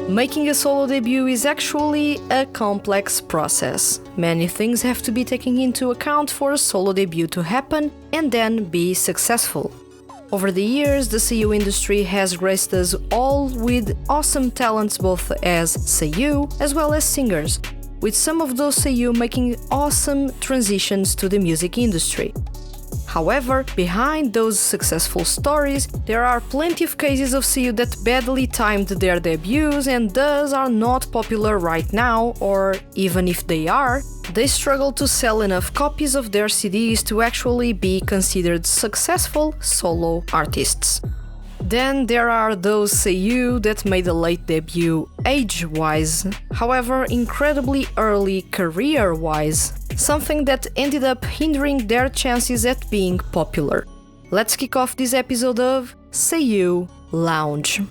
Making a solo debut is actually a complex process. Many things have to be taken into account for a solo debut to happen and then be successful. Over the years, the seiyuu industry has graced us all with awesome talents both as seiyuu as well as singers, with some of those seiyuu making awesome transitions to the music industry. However, behind those successful stories, there are plenty of cases of seiyuu that badly timed their debuts and thus are not popular right now, or even if they are, they struggle to sell enough copies of their CDs to actually be considered successful solo artists. Then there are those seiyuu that made a late debut age-wise, however incredibly early career-wise, something that ended up hindering their chances at being popular. Let's kick off this episode of Seiyuu Lounge.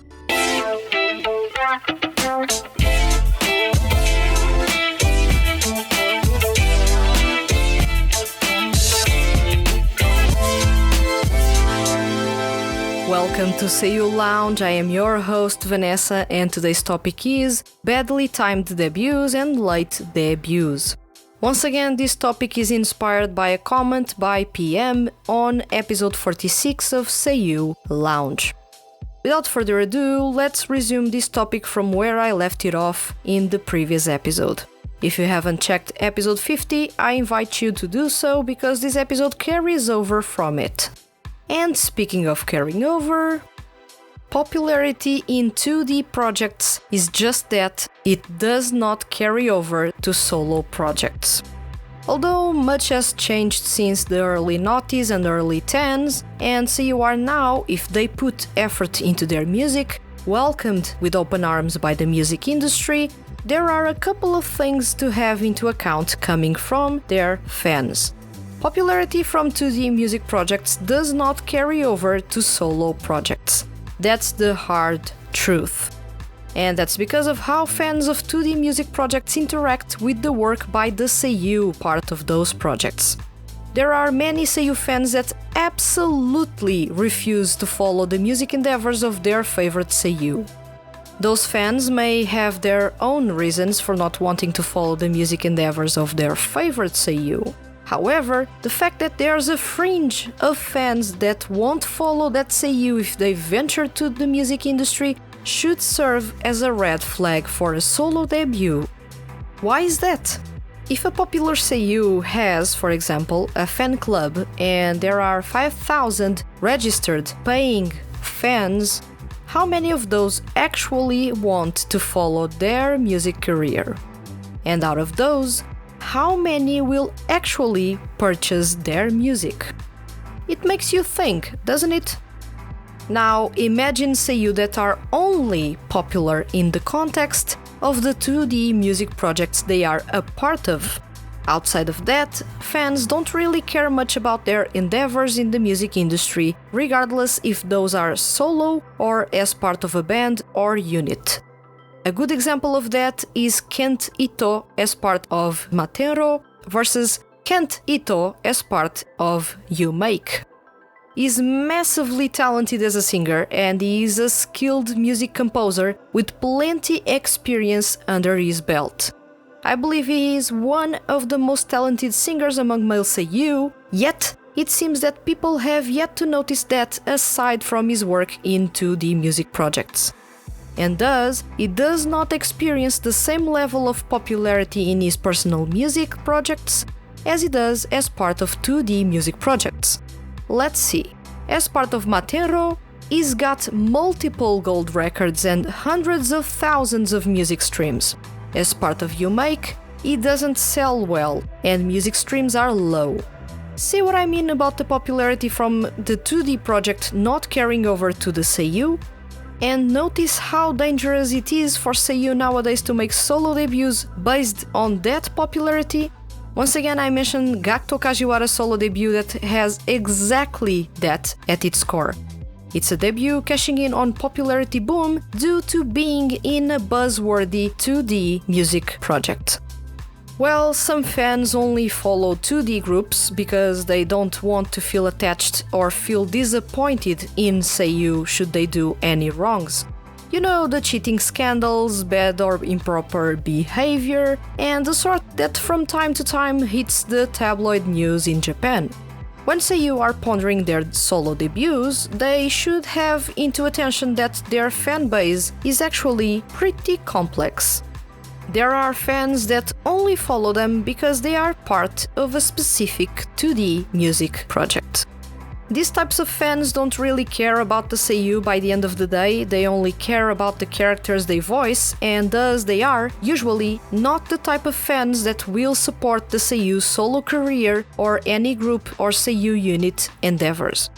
Welcome to Seiyuu Lounge, I am your host Vanessa and today's topic is badly timed debuts and late debuts. Once again, this topic is inspired by a comment by PM on episode 46 of Seiyuu Lounge. Without further ado, let's resume this topic from where I left it off in the previous episode. If you haven't checked episode 50, I invite you to do so because this episode carries over from it. And speaking of carrying over, popularity in 2D projects is just that, it does not carry over to solo projects. Although much has changed since the early noughties and early tens, and seiyuu are now, if they put effort into their music, welcomed with open arms by the music industry, there are a couple of things to have into account coming from their fans. Popularity from 2D music projects does not carry over to solo projects. That's the hard truth. And that's because of how fans of 2D music projects interact with the work by the seiyuu part of those projects. There are many seiyuu fans that absolutely refuse to follow the music endeavors of their favorite seiyuu. Those fans may have their own reasons for not wanting to follow the music endeavors of their favorite seiyuu. However, the fact that there's a fringe of fans that won't follow that seiyuu if they venture to the music industry should serve as a red flag for a solo debut. Why is that? If a popular seiyuu has, for example, a fan club and there are 5,000 registered paying fans, how many of those actually want to follow their music career? And out of those, how many will actually purchase their music? It makes you think, doesn't it? Now imagine seiyuu that are only popular in the context of the 2D music projects they are a part of. Outside of that, fans don't really care much about their endeavors in the music industry, regardless if those are solo or as part of a band or unit. A good example of that is Kent Ito as part of Matero versus Kent Ito as part of U-Make. He's massively talented as a singer and he is a skilled music composer with plenty experience under his belt. I believe he is one of the most talented singers among male seiyuu, yet it seems that people have yet to notice that aside from his work in 2D music projects. And thus, he does not experience the same level of popularity in his personal music projects as he does as part of 2D music projects. Let's see. As part of Matero, he's got multiple gold records and hundreds of thousands of music streams. As part of U-Make, he doesn't sell well and music streams are low. See what I mean about the popularity from the 2D project not carrying over to the seiyuu? And notice how dangerous it is for seiyuu nowadays to make solo debuts based on that popularity. Once again, I mentioned Gakto Kajiwara's solo debut that has exactly that at its core. It's a debut cashing in on popularity boom due to being in a buzzworthy 2D music project. Well, some fans only follow 2D groups because they don't want to feel attached or feel disappointed in seiyuu should they do any wrongs. You know, the cheating scandals, bad or improper behavior, and the sort that from time to time hits the tabloid news in Japan. When seiyuu are pondering their solo debuts, they should have into attention that their fan base is actually pretty complex. There are fans that only follow them because they are part of a specific 2D music project. These types of fans don't really care about the seiyuu by the end of the day, they only care about the characters they voice, and thus they are, usually, not the type of fans that will support the seiyuu solo career or any group or seiyuu unit endeavors.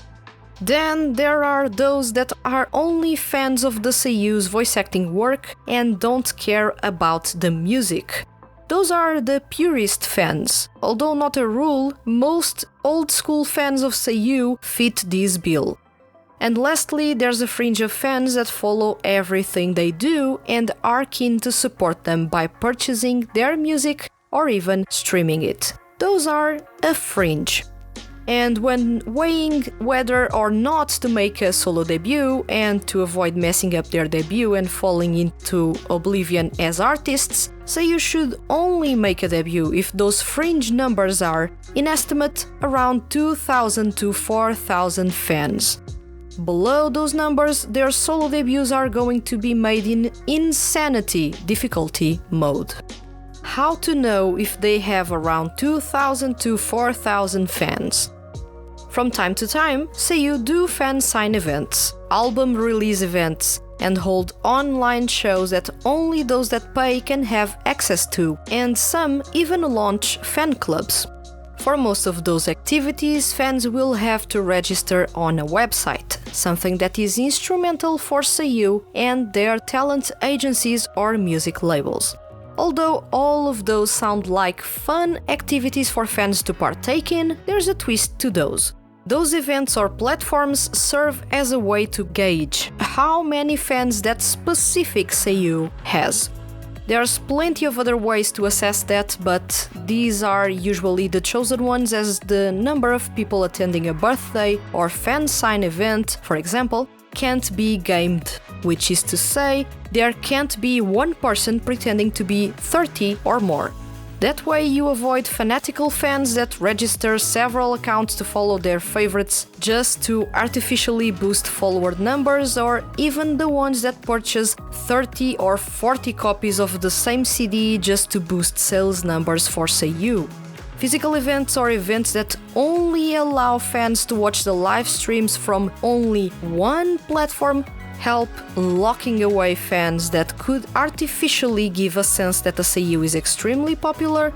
Then there are those that are only fans of the seiyuu's voice acting work and don't care about the music. Those are the purist fans. Although not a rule, most old-school fans of seiyuu fit this bill. And lastly, there's a fringe of fans that follow everything they do and are keen to support them by purchasing their music or even streaming it. Those are a fringe. And when weighing whether or not to make a solo debut and to avoid messing up their debut and falling into oblivion as artists, seiyuu should only make a debut if those fringe numbers are, in estimate, around 2,000 to 4,000 fans. Below those numbers, their solo debuts are going to be made in insanity difficulty mode. How to know if they have around 2,000 to 4,000 fans? From time to time, seiyuu do fan sign events, album release events, and hold online shows that only those that pay can have access to, and some even launch fan clubs. For most of those activities, fans will have to register on a website, something that is instrumental for seiyuu and their talent agencies or music labels. Although all of those sound like fun activities for fans to partake in, there's a twist to those. Those events or platforms serve as a way to gauge how many fans that specific seiyuu has. There's plenty of other ways to assess that, but these are usually the chosen ones, as the number of people attending a birthday or fan sign event, for example, can't be gamed, which is to say, there can't be one person pretending to be 30 or more. That way you avoid fanatical fans that register several accounts to follow their favorites just to artificially boost follower numbers, or even the ones that purchase 30 or 40 copies of the same CD just to boost sales numbers for seiyuu. Physical events or events that only allow fans to watch the live streams from only one platform help locking away fans that could artificially give a sense that a seiyuu is extremely popular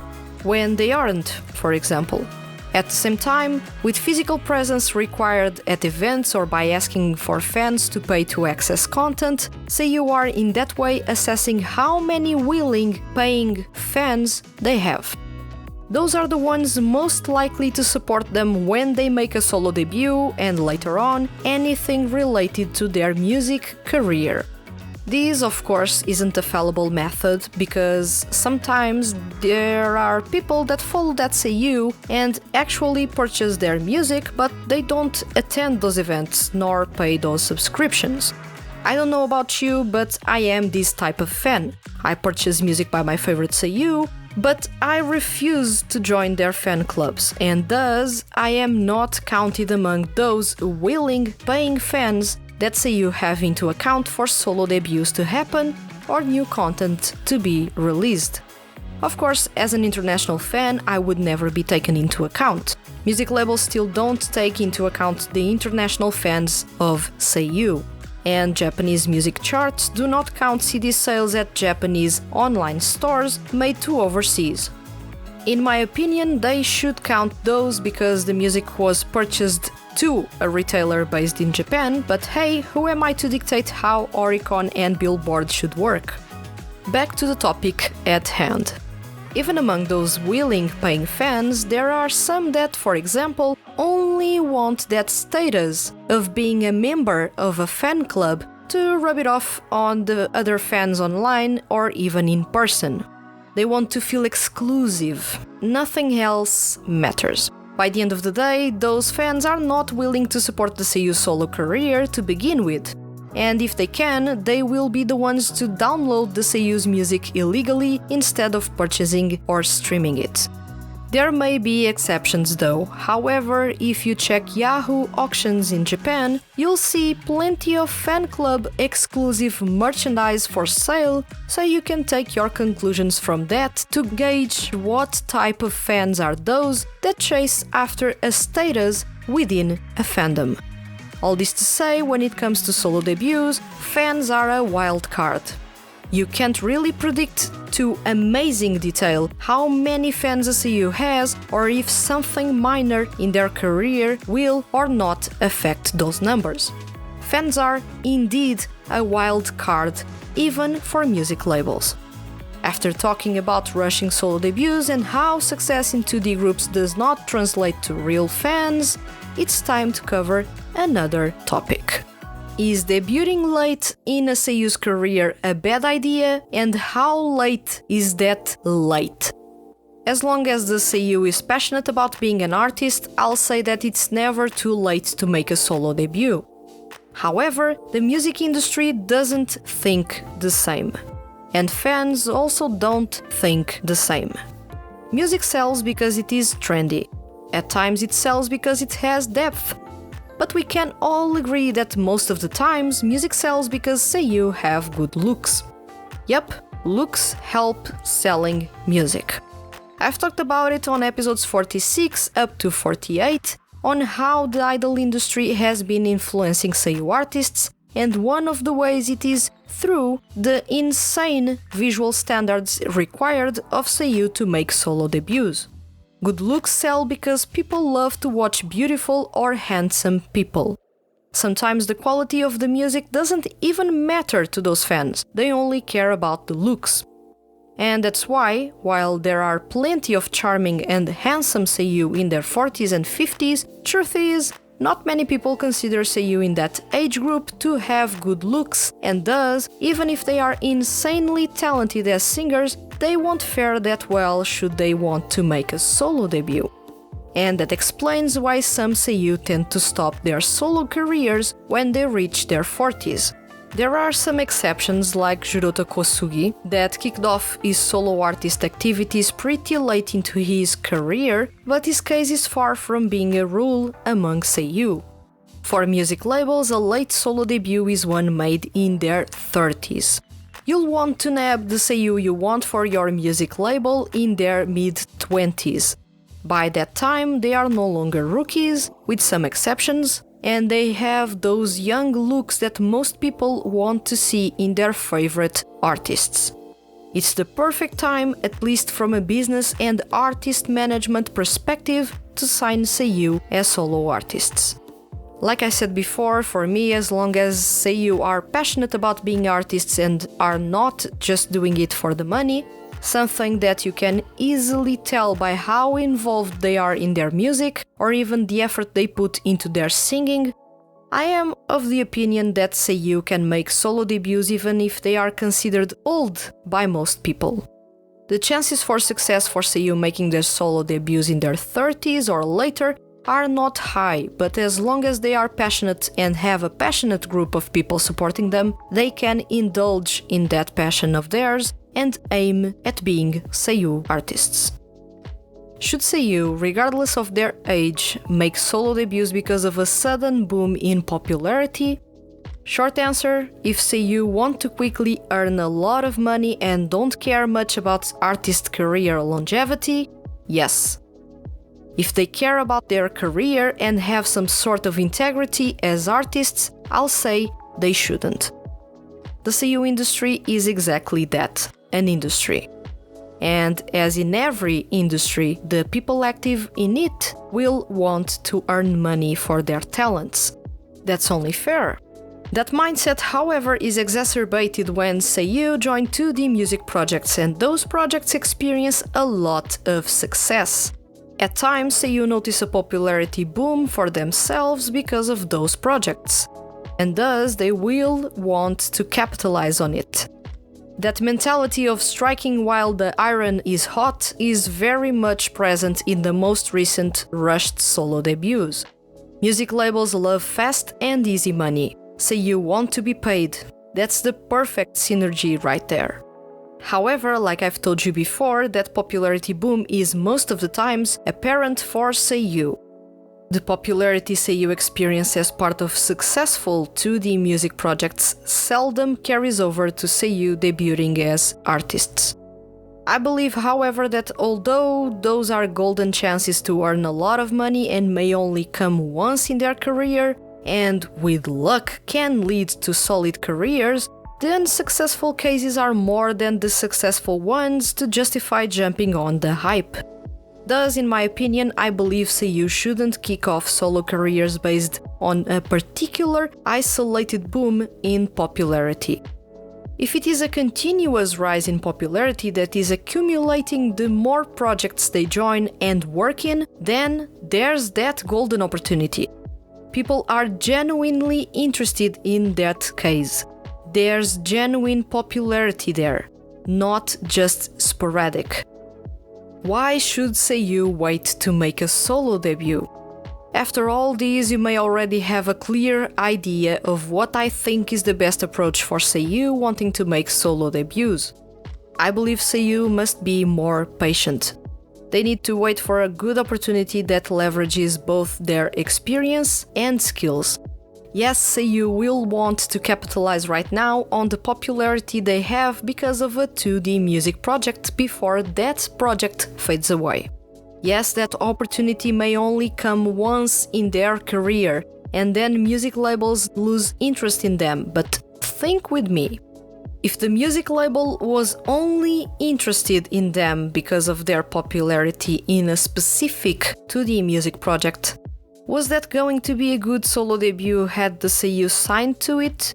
when they aren't, for example. At the same time, with physical presence required at events or by asking for fans to pay to access content, seiyuu are in that way assessing how many willing, paying fans they have. Those are the ones most likely to support them when they make a solo debut and later on anything related to their music career. This, of course, isn't a fallible method, because sometimes there are people that follow that seiyuu and actually purchase their music, but they don't attend those events nor pay those subscriptions. I don't know about you, but I am this type of fan. I purchase music by my favorite seiyuu, but I refuse to join their fan clubs, and thus I am not counted among those willing, paying fans that seiyuu have into account for solo debuts to happen or new content to be released. Of course, as an international fan, I would never be taken into account. Music labels still don't take into account the international fans of seiyuu. And Japanese music charts do not count CD sales at Japanese online stores made to overseas. In my opinion, they should count those because the music was purchased to a retailer based in Japan, but hey, who am I to dictate how Oricon and Billboard should work? Back to the topic at hand. Even among those willing, paying fans, there are some that, for example, only want that status of being a member of a fan club to rub it off on the other fans online or even in person. They want to feel exclusive. Nothing else matters. By the end of the day, those fans are not willing to support the seiyuu solo career to begin with. and if they can, they will be the ones to download the seiyu's music illegally instead of purchasing or streaming it. There may be exceptions though. However, if you check Yahoo auctions in Japan, you'll see plenty of fan club exclusive merchandise for sale, so you can take your conclusions from that to gauge what type of fans are those that chase after a status within a fandom. All this to say, when it comes to solo debuts, fans are a wild card. You can't really predict to amazing detail how many fans a seiyuu has, or if something minor in their career will or not affect those numbers. Fans are indeed a wild card, even for music labels. After talking about rushing solo debuts and how success in 2D groups does not translate to real fans, it's time to cover another topic. Is debuting late in a seiyu's career a bad idea, and how late is that late? As long as the seiyuu is passionate about being an artist, I'll say that it's never too late to make a solo debut. However, the music industry doesn't think the same. And fans also don't think the same. Music sells because it is trendy. At times it sells because it has depth. But we can all agree that most of the times music sells because seiyuu have good looks. Yep, looks help selling music. I've talked about it on episodes 46 up to 48 on how the idol industry has been influencing seiyuu artists, and one of the ways it is through the insane visual standards required of seiyuu to make solo debuts. Good looks sell because people love to watch beautiful or handsome people. Sometimes the quality of the music doesn't even matter to those fans, they only care about the looks. And that's why, while there are plenty of charming and handsome seiyuu in their 40s and 50s, truth is, not many people consider seiyuu in that age group to have good looks, and thus, even if they are insanely talented as singers, they won't fare that well should they want to make a solo debut. And that explains why some seiyuu tend to stop their solo careers when they reach their 40s. There are some exceptions like Jurota Kosugi, that kicked off his solo artist activities pretty late into his career, but his case is far from being a rule among seiyuu. For music labels, a late solo debut is one made in their 30s. You'll want to nab the seiyuu you want for your music label in their mid-20s. By that time, they are no longer rookies, with some exceptions, and they have those young looks that most people want to see in their favorite artists. It's the perfect time, at least from a business and artist management perspective, to sign seiyuu as solo artists. Like I said before, for me, as long as seiyuu are passionate about being artists and are not just doing it for the money, something that you can easily tell by how involved they are in their music or even the effort they put into their singing, I am of the opinion that seiyuu can make solo debuts even if they are considered old by most people. The chances for success for seiyuu making their solo debuts in their 30s or later are not high, but as long as they are passionate and have a passionate group of people supporting them, they can indulge in that passion of theirs and aim at being seiyuu artists. Should seiyuu, regardless of their age, make solo debuts because of a sudden boom in popularity? Short answer, if seiyuu want to quickly earn a lot of money and don't care much about artist career longevity, yes. If they care about their career and have some sort of integrity as artists, I'll say they shouldn't. The seiyuu industry is exactly that, an industry. And as in every industry, the people active in it will want to earn money for their talents. That's only fair. That mindset, however, is exacerbated when seiyuu join 2D music projects and those projects experience a lot of success. At times, seiyuu notice a popularity boom for themselves because of those projects, and thus they will want to capitalize on it. That mentality of striking while the iron is hot is very much present in the most recent rushed solo debuts. Music labels love fast and easy money. Seiyuu want to be paid. That's the perfect synergy right there. However, like I've told you before, that popularity boom is most of the times apparent for Seiyuu. The popularity Seiyuu experience as part of successful 2D music projects seldom carries over to Seiyuu debuting as artists. I believe, however, that although those are golden chances to earn a lot of money and may only come once in their career, and with luck can lead to solid careers, the unsuccessful cases are more than the successful ones to justify jumping on the hype. Thus, in my opinion, I believe Seiyuu shouldn't kick off solo careers based on a particular isolated boom in popularity. If it is a continuous rise in popularity that is accumulating the more projects they join and work in, then there's that golden opportunity. People are genuinely interested in that case. There's genuine popularity there, not just sporadic. Why should Seiyuu wait to make a solo debut? After all these, you may already have a clear idea of what I think is the best approach for Seiyuu wanting to make solo debuts. I believe Seiyuu must be more patient. They need to wait for a good opportunity that leverages both their experience and skills. Yes, Seiyuu will want to capitalize right now on the popularity they have because of a 2D music project before that project fades away. Yes, that opportunity may only come once in their career, and then music labels lose interest in them, but think with me. If the music label was only interested in them because of their popularity in a specific 2D music project, was that going to be a good solo debut had the Seiyuu signed to it?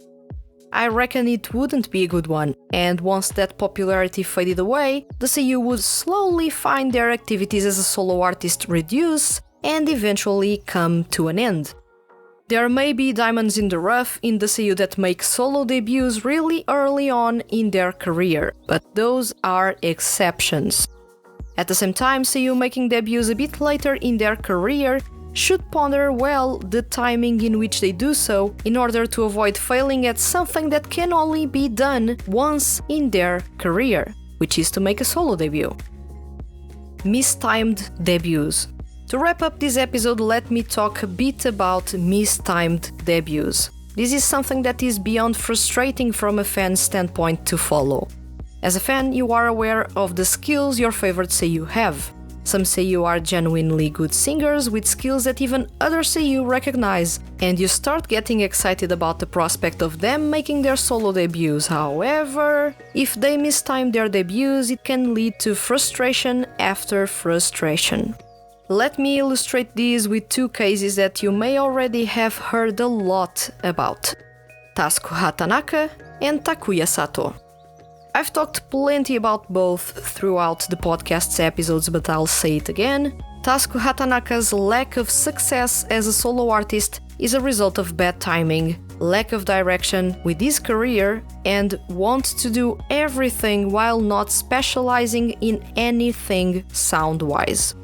I reckon it wouldn't be a good one, and once that popularity faded away, the Seiyuu would slowly find their activities as a solo artist reduce and eventually come to an end. There may be diamonds in the rough in the Seiyuu that make solo debuts really early on in their career, but those are exceptions. At the same time, Seiyuu making debuts a bit later in their career should ponder well the timing in which they do so in order to avoid failing at something that can only be done once in their career, which is to make a solo debut. Mistimed debuts. To wrap up this episode, let me talk a bit about mistimed debuts. This is something that is beyond frustrating from a fan's standpoint to follow. As a fan, you are aware of the skills your favorite Seiyuu have. Some Seiyuu are genuinely good singers with skills that even other Seiyuu recognize, and you start getting excited about the prospect of them making their solo debuts. However, if they mistime their debuts, it can lead to frustration after frustration. Let me illustrate this with two cases that you may already have heard a lot about: Tasuku Hatanaka and Takuya Sato. I've talked plenty about both throughout the podcast's episodes, but I'll say it again. Tasuku Hatanaka's lack of success as a solo artist is a result of bad timing, lack of direction with his career, and want to do everything while not specializing in anything sound-wise.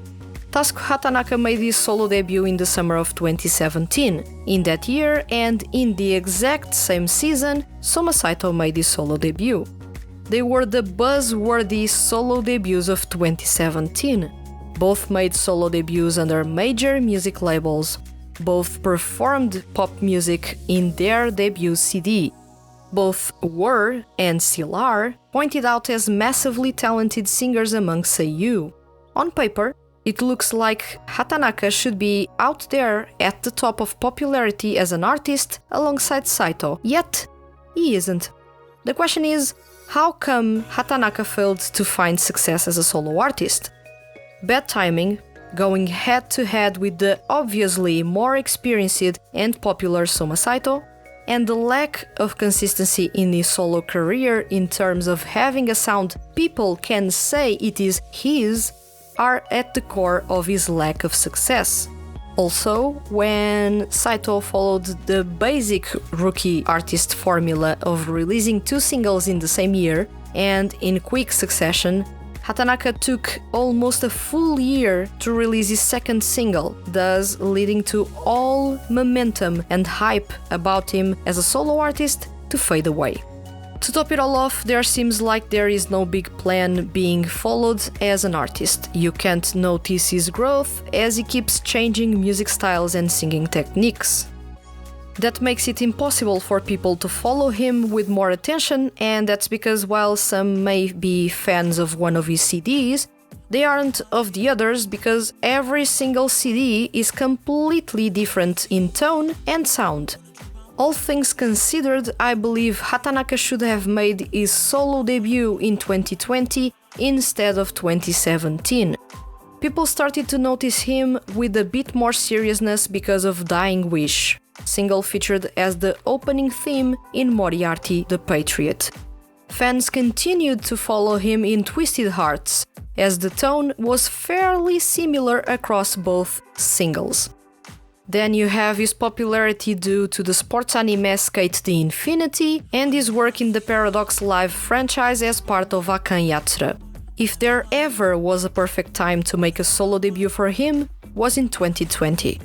Tasuku Hatanaka made his solo debut in the summer of 2017. In that year, and in the exact same season, Soma Saito made his solo debut. They were the buzzworthy solo debuts of 2017. Both made solo debuts under major music labels. Both performed pop music in their debut CD. Both were, and still are, pointed out as massively talented singers among Seiyuu. On paper, it looks like Hatanaka should be out there at the top of popularity as an artist alongside Saito, yet he isn't. The question is, how come Hatanaka failed to find success as a solo artist? Bad timing, going head-to-head with the obviously more experienced and popular Soma Saito, and the lack of consistency in his solo career in terms of having a sound people can say it is his, are at the core of his lack of success. Also, when Saito followed the basic rookie artist formula of releasing two singles in the same year and in quick succession, Hatanaka took almost a full year to release his second single, thus leading to all momentum and hype about him as a solo artist to fade away. To top it all off, there seems like there is no big plan being followed as an artist. You can't notice his growth as he keeps changing music styles and singing techniques. That makes it impossible for people to follow him with more attention, and that's because while some may be fans of one of his CDs, they aren't of the others because every single CD is completely different in tone and sound. All things considered, I believe Hatanaka should have made his solo debut in 2020 instead of 2017. People started to notice him with a bit more seriousness because of Dying Wish, single featured as the opening theme in Moriarty the Patriot. Fans continued to follow him in Twisted Hearts, as the tone was fairly similar across both singles. Then you have his popularity due to the sports anime Skate the Infinity and his work in the Paradox Live franchise as part of Akan Yatsura. If there ever was a perfect time to make a solo debut for him, was in 2020,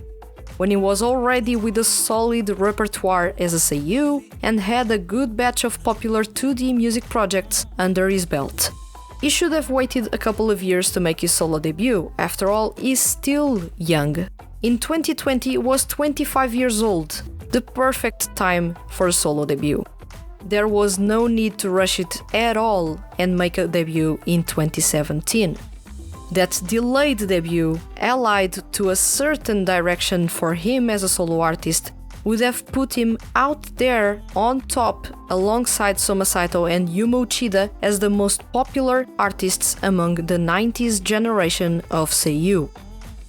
when he was already with a solid repertoire as a seiyuu and had a good batch of popular 2D music projects under his belt. He should have waited a couple of years to make his solo debut, after all, he's still young. In 2020, he was 25 years old, the perfect time for a solo debut. There was no need to rush it at all and make a debut in 2017. That delayed debut, allied to a certain direction for him as a solo artist, would have put him out there on top alongside Soma Saito and Yuma Uchida as the most popular artists among the 90s generation of seiyuu.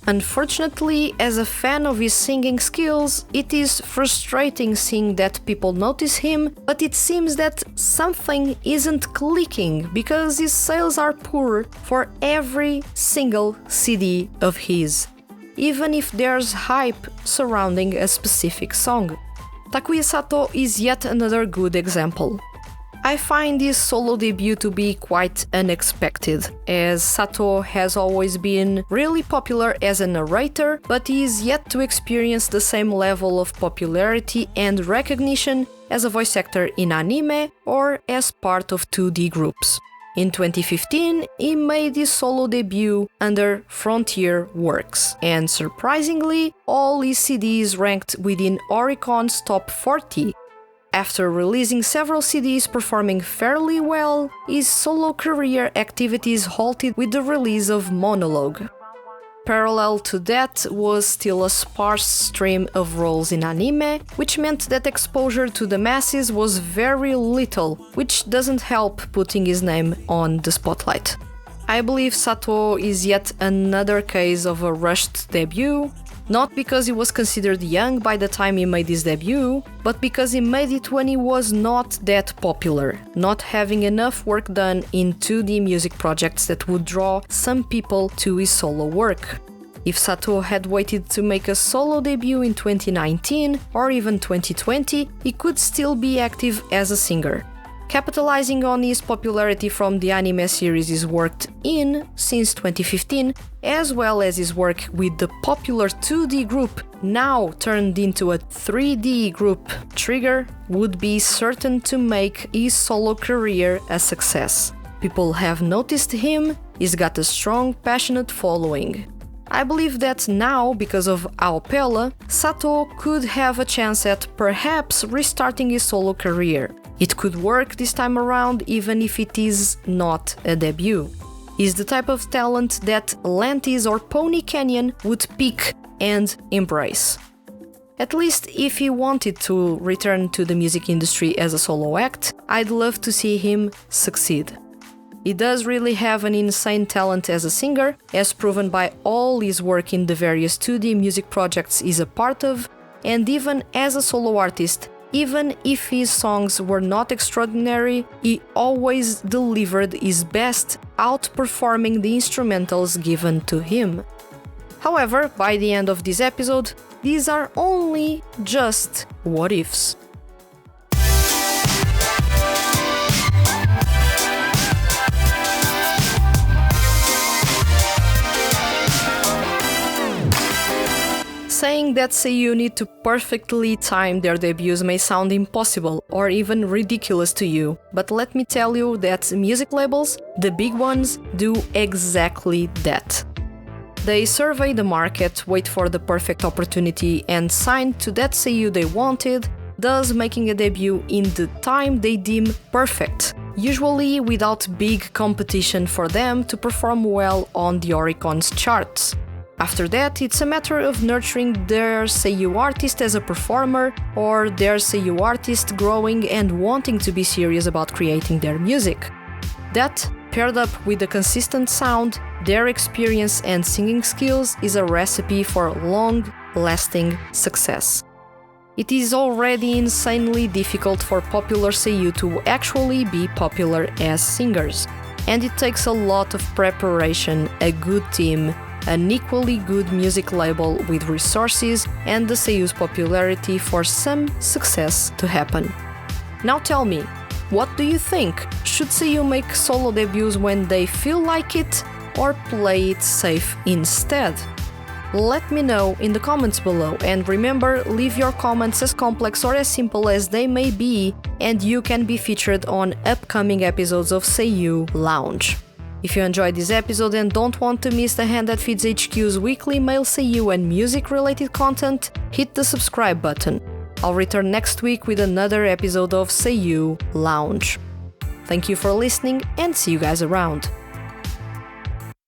Unfortunately, as a fan of his singing skills, it is frustrating seeing that people notice him, but it seems that something isn't clicking because his sales are poor for every single CD of his, even if there's hype surrounding a specific song. Takuya Sato is yet another good example. I find his solo debut to be quite unexpected, as Sato has always been really popular as a narrator, but he is yet to experience the same level of popularity and recognition as a voice actor in anime or as part of 2D groups. In 2015, he made his solo debut under Frontier Works, and surprisingly, all his CDs ranked within Oricon's top 40. After releasing several CDs performing fairly well, his solo career activities halted with the release of Monologue. Parallel to that was still a sparse stream of roles in anime, which meant that exposure to the masses was very little, which doesn't help putting his name on the spotlight. I believe Sato is yet another case of a rushed debut, not because he was considered young by the time he made his debut, but because he made it when he was not that popular, not having enough work done in 2D music projects that would draw some people to his solo work. If Sato had waited to make a solo debut in 2019 or even 2020, he could still be active as a singer, capitalizing on his popularity from the anime series he's worked in since 2015, as well as his work with the popular 2D group now turned into a 3D group. Trigger would be certain to make his solo career a success. People have noticed him, he's got a strong, passionate following. I believe that now, because of Aopella, Sato could have a chance at perhaps restarting his solo career. It could work this time around even if it is not a debut. He's the type of talent that Lantis or Pony Canyon would pick and embrace. At least if he wanted to return to the music industry as a solo act, I'd love to see him succeed. He does really have an insane talent as a singer, as proven by all his work in the various 2D music projects he's a part of, and even as a solo artist. Even if his songs were not extraordinary, he always delivered his best, outperforming the instrumentals given to him. However, by the end of this episode, these are only just what ifs. Saying that Seiyu need to perfectly time their debuts may sound impossible or even ridiculous to you, but let me tell you that music labels, the big ones, do exactly that. They survey the market, wait for the perfect opportunity, and sign to that Seiyu they wanted, thus making a debut in the time they deem perfect, usually without big competition for them to perform well on the Oricon's charts. After that, it's a matter of nurturing their Seiyu artist as a performer, or their Seiyu artist growing and wanting to be serious about creating their music. That, paired up with a consistent sound, their experience and singing skills, is a recipe for long-lasting success. It is already insanely difficult for popular Seiyu to actually be popular as singers, and it takes a lot of preparation, a good team, an equally good music label with resources, and the Seiyu's popularity for some success to happen. Now tell me, what do you think? Should Seiyu make solo debuts when they feel like it, or play it safe instead? Let me know in the comments below, and remember, leave your comments as complex or as simple as they may be, and you can be featured on upcoming episodes of Seiyu Lounge. If you enjoyed this episode and don't want to miss the Hand That Feeds HQ's weekly male Seiyu and music-related content, hit the subscribe button. I'll return next week with another episode of Seiyu Lounge. Thank you for listening, and see you guys around.